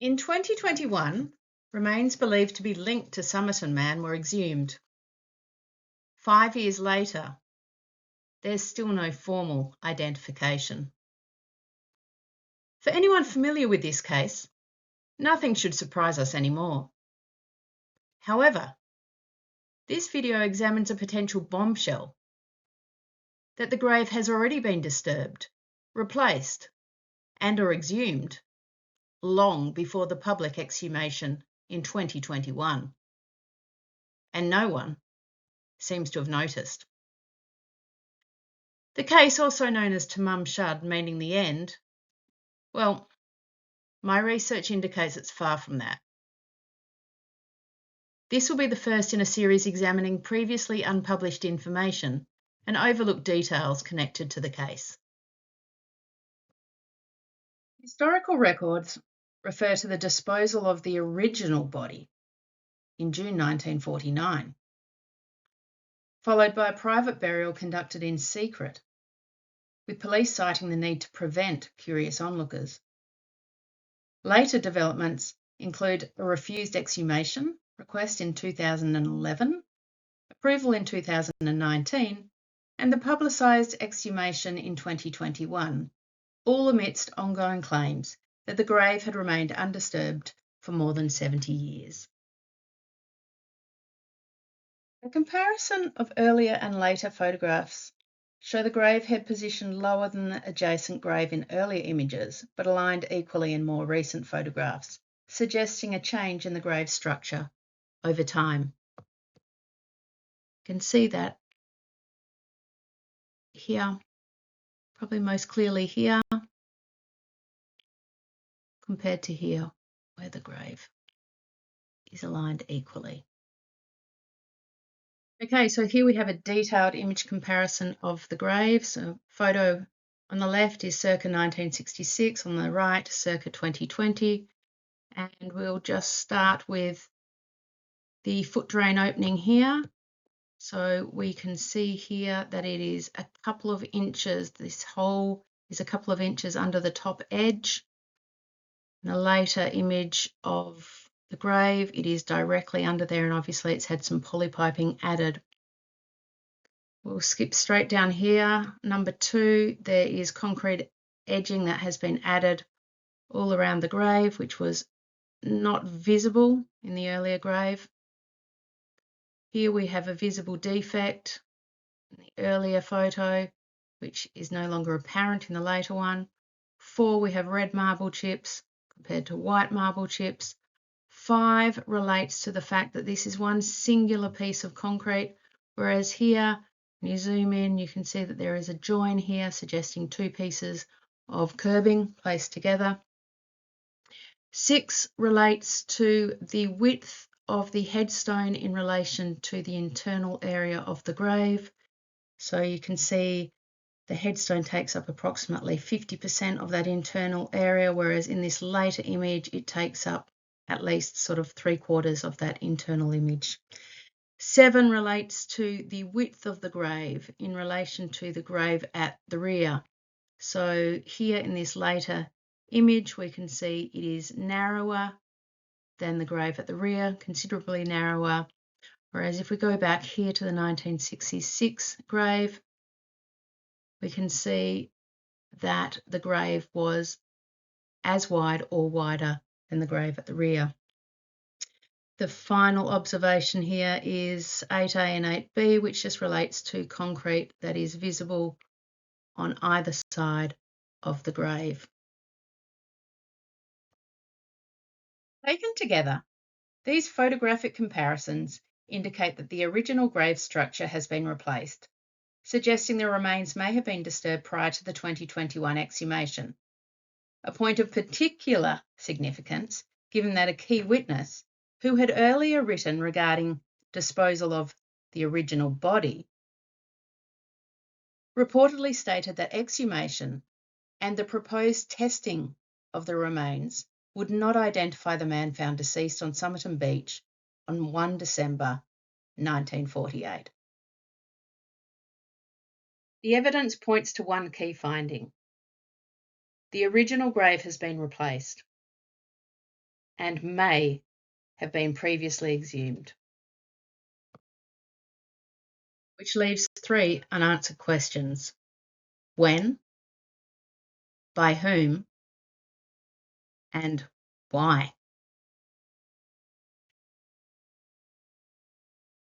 In 2021, remains believed to be linked to Somerton Man were exhumed. 5 years later, there's still no formal identification. For anyone familiar with this case, nothing should surprise us anymore. However, this video examines a potential bombshell that the grave has already been disturbed, replaced, and/or exhumed long before the public exhumation in 2021. And no one seems to have noticed. The case, also known as Tamam Shud, meaning the end, well, my research indicates it's far from that. This will be the first in a series examining previously unpublished information and overlooked details connected to the case. Historical records refer to the disposal of the original body in June 1949, followed by a private burial conducted in secret, with police citing the need to prevent curious onlookers. Later developments include a refused exhumation request in 2011, approval in 2019, and the publicised exhumation in 2021, all amidst ongoing claims that the grave had remained undisturbed for more than 70 years. A comparison of earlier and later photographs show the grave head positioned lower than the adjacent grave in earlier images, but aligned equally in more recent photographs, suggesting a change in the grave structure over time. You can see that here, probably most clearly here, compared to here, where the grave is aligned equally. Okay, so here we have a detailed image comparison of the grave. So photo on the left is circa 1966, on the right circa 2020, and we'll just start with the foot drain opening here. So we can see here that it is a couple of inches, this hole is a couple of inches under the top edge. In a later image of the grave, it is directly under there, and obviously it's had some polypiping added. We'll skip straight down here. Number 2, there is concrete edging that has been added all around the grave, which was not visible in the earlier grave. Here we have a visible defect in the earlier photo, which is no longer apparent in the later one. 4, we have red marble chips compared to white marble chips. 5 relates to the fact that this is one singular piece of concrete, whereas here, when you zoom in, you can see that there is a join here suggesting 2 pieces of curbing placed together. 6 relates to the width of the headstone in relation to the internal area of the grave. So you can see the headstone takes up approximately 50% of that internal area, whereas in this later image it takes up at least sort of 3/4 of that internal image. 7 relates to the width of the grave in relation to the grave at the rear. So here in this later image we can see it is narrower than the grave at the rear, considerably narrower, whereas if we go back here to the 1966 grave, we can see that the grave was as wide or wider than the grave at the rear. The final observation here is 8A and 8B, which just relates to concrete that is visible on either side of the grave. Taken together, these photographic comparisons indicate that the original grave structure has been replaced, suggesting the remains may have been disturbed prior to the 2021 exhumation. A point of particular significance, given that a key witness, who had earlier written regarding disposal of the original body, reportedly stated that exhumation and the proposed testing of the remains would not identify the man found deceased on Somerton Beach on 1 December 1948. The evidence points to one key finding. The original grave has been replaced. and may have been previously exhumed. Which leaves 3 unanswered questions. When, by whom, and why?